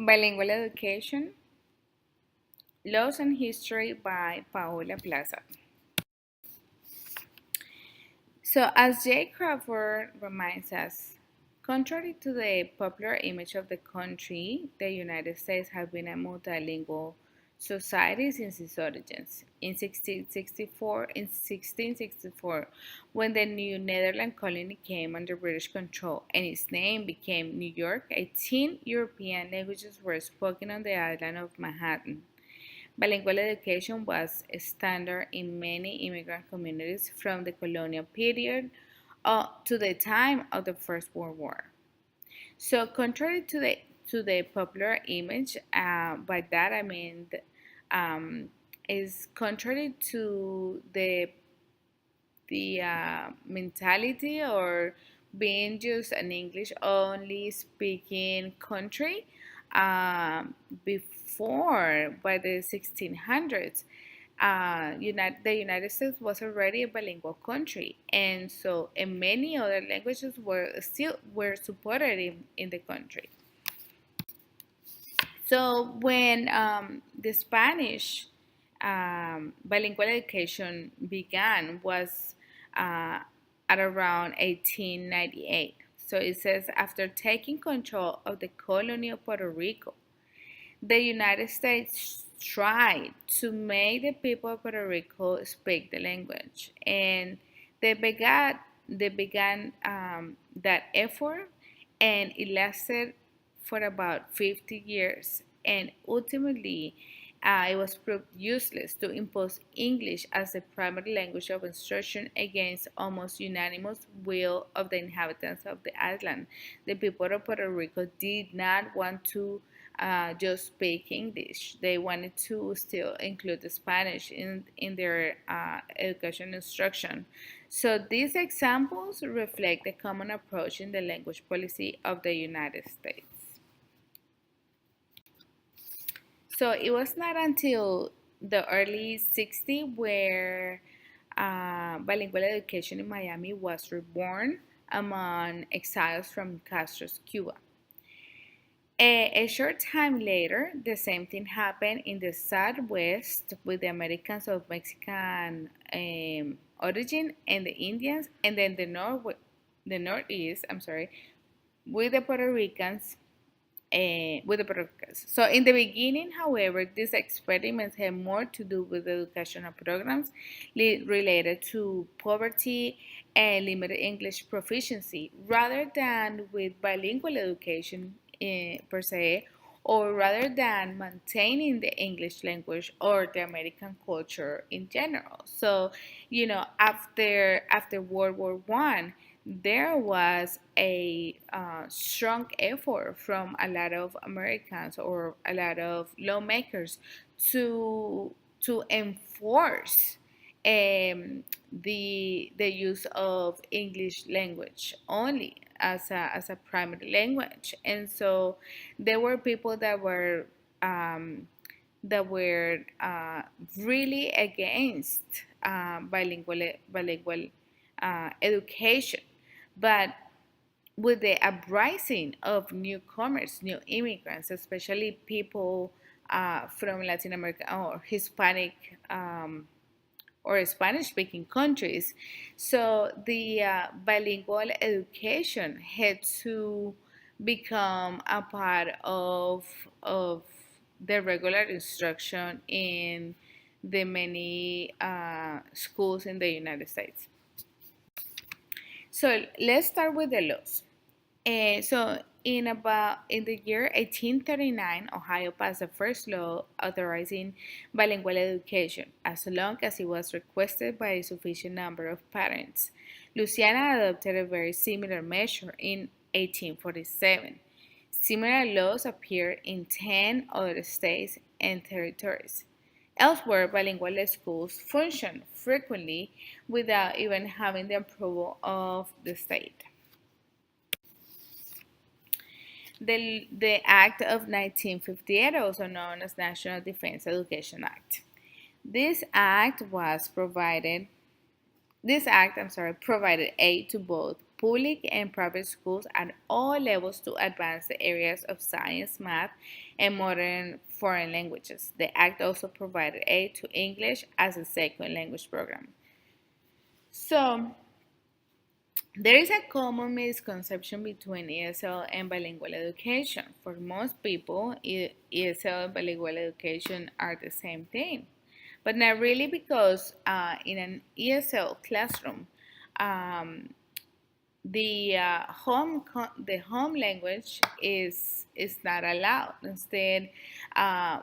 Bilingual Education, Laws and History by Paola Plaza. So, as Jay Crawford reminds us, contrary to the popular image of the country, the United States has been a multilingual society since its origins. In 1664, when the New Netherland colony came under British control and its name became New York, 18 European languages were spoken on the island of Manhattan. Bilingual education was standard in many immigrant communities from the colonial period to the time of the First World War. So, contrary to the popular image, by that I mean um, is contrary to the mentality or being just an English only speaking country. Before, by the 1600s, the United States was already a bilingual country, and so and many other languages were supported in the country. So when the Spanish bilingual education began was uh, at around 1898. So it says after taking control of the colony of Puerto Rico, the United States tried to make the people of Puerto Rico speak the language, and they began that effort, and it lasted for about 50 years. And ultimately, it was proved useless to impose English as the primary language of instruction against almost unanimous will of the inhabitants of the island. The people of Puerto Rico did not want to just speak English. They wanted to still include the Spanish in their education instruction. So these examples reflect the common approach in the language policy of the United States. So it was not until the early 60s where bilingual education in Miami was reborn among exiles from Castro's Cuba. A short time later, the same thing happened in the Southwest with the Americans of Mexican origin and the Indians, and then the Northeast, I'm sorry, with the Puerto Ricans with the broadcast. So in the beginning, however, these experiments had more to do with educational programs related to poverty and limited English proficiency rather than with bilingual education per se, or rather than maintaining the English language or the American culture in general. So, after World War One, there was a strong effort from a lot of Americans or a lot of lawmakers to enforce the use of English language only as a primary language, and so there were people um, that were really against bilingual education, but with the uprising of newcomers, new immigrants, especially people from Latin America or Hispanic or Spanish speaking countries. So the bilingual education had to become a part of the regular instruction in the many schools in the United States. So let's start with the laws. In the year 1839, Ohio passed the first law authorizing bilingual education as long as it was requested by a sufficient number of parents. Louisiana adopted a very similar measure in 1847. Similar laws appear in 10 other states and territories. Elsewhere, bilingual schools function frequently without even having the approval of the state. The Act of 1958, also known as National Defense Education Act. This act was provided this act, provided aid to both public and private schools at all levels to advance the areas of science, math, and modern foreign languages. The Act also provided aid to English as a second language program. So, there is a common misconception between ESL and bilingual education. For most people, ESL and bilingual education are the same thing, but not really because in an ESL classroom, um, the home language is not allowed. Instead, uh,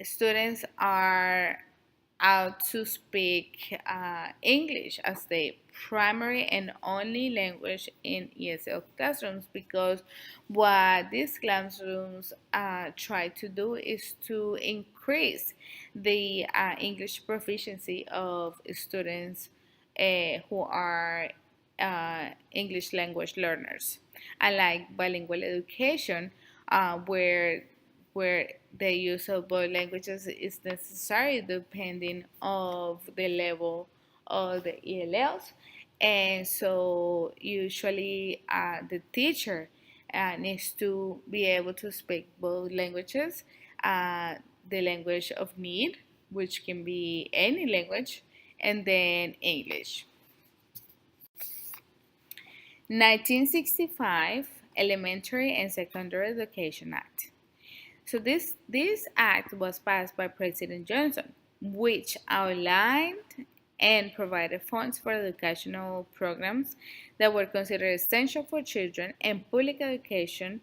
students are out to speak English as the primary and only language in ESL classrooms, because what these classrooms try to do is to increase the English proficiency of students who are English language learners. Unlike bilingual education, where the use of both languages is necessary depending of the level of the ELLs. And so usually the teacher needs to be able to speak both languages, uh, the language of need, which can be any language, and then English. 1965 Elementary and Secondary Education Act. So this act was passed by President Johnson, which outlined and provided funds for educational programs that were considered essential for children and public education.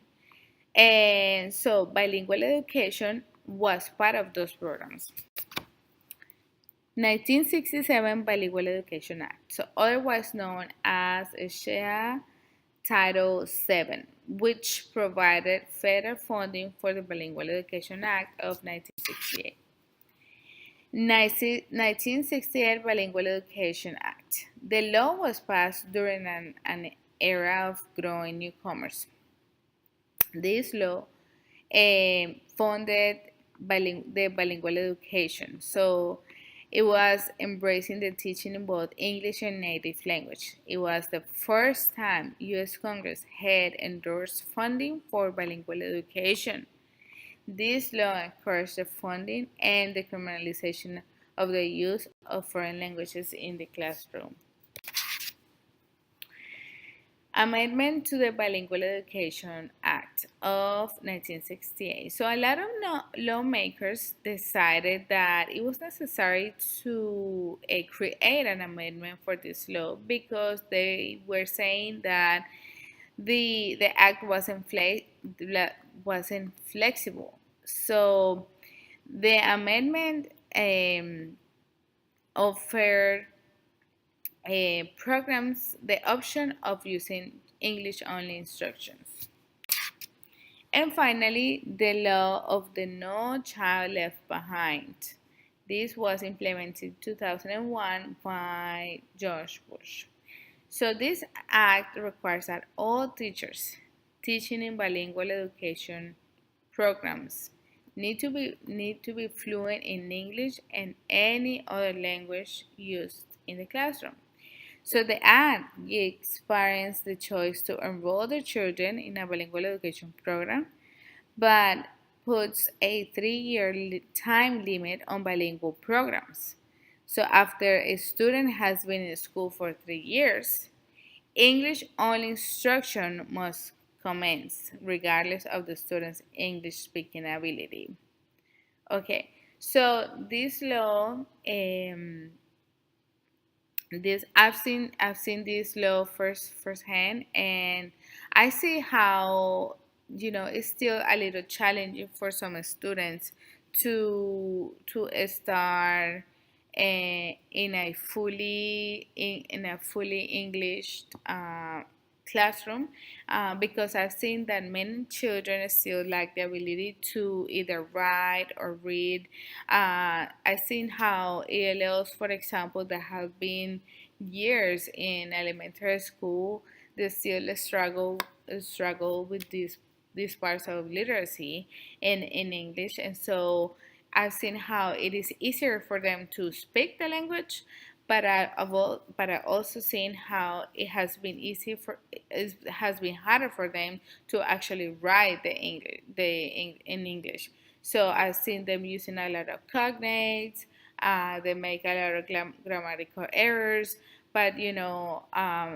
And so bilingual education was part of those programs. 1967 Bilingual Education Act, so otherwise known as SHEA Title VII, which provided federal funding for the Bilingual Education Act of 1968. 1968 Bilingual Education Act. The law was passed during an era of growing newcomers. This law funded the bilingual education. So it was embracing the teaching in both English and native language. It was the first time U.S. Congress had endorsed funding for bilingual education. This law encouraged the funding and the criminalization of the use of foreign languages in the classroom. Amendment to the Bilingual Education Act of 1968. So a lot of lawmakers decided that it was necessary to create an amendment for this law because they were saying that the act wasn't flexible. So the amendment offered programs the option of using English only instructions. And finally, the law of the No Child Left Behind. This was implemented in 2001 by George Bush. So this act requires that all teachers teaching in bilingual education programs need to be fluent in English and any other language used in the classroom. So the act gives parents the choice to enroll their children in a bilingual education program, but puts a 3-year time limit on bilingual programs. So after a student has been in school for 3 years, English only instruction must commence regardless of the student's English speaking ability. Okay, so this law this I've seen this law firsthand, and I see how it's still a little challenging for some students to start in a fully English classroom, because I've seen that many children still lack the ability to either write or read. I've seen how ELLs, for example, that have been years in elementary school, they still struggle with these parts of literacy in English, and so I've seen how it is easier for them to speak the language, but I also seen how it has been it has been harder for them to actually write in English. So I've seen them using a lot of cognates. They make a lot of grammatical errors, but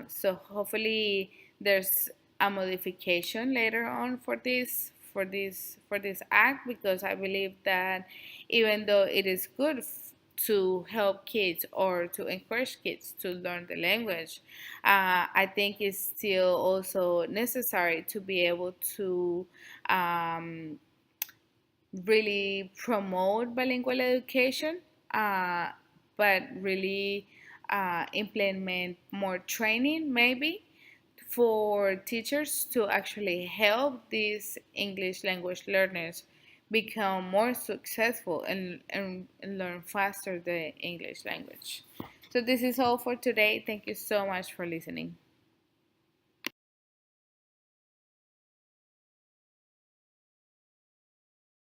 so hopefully there's a modification later on for this act, because I believe that even though it is good to help kids or to encourage kids to learn the language, I think it's still also necessary to be able to um, really promote bilingual education, uh, but really implement more training maybe for teachers to actually help these English language learners become more successful and learn faster the English language. So this is all for today. Thank you so much for listening.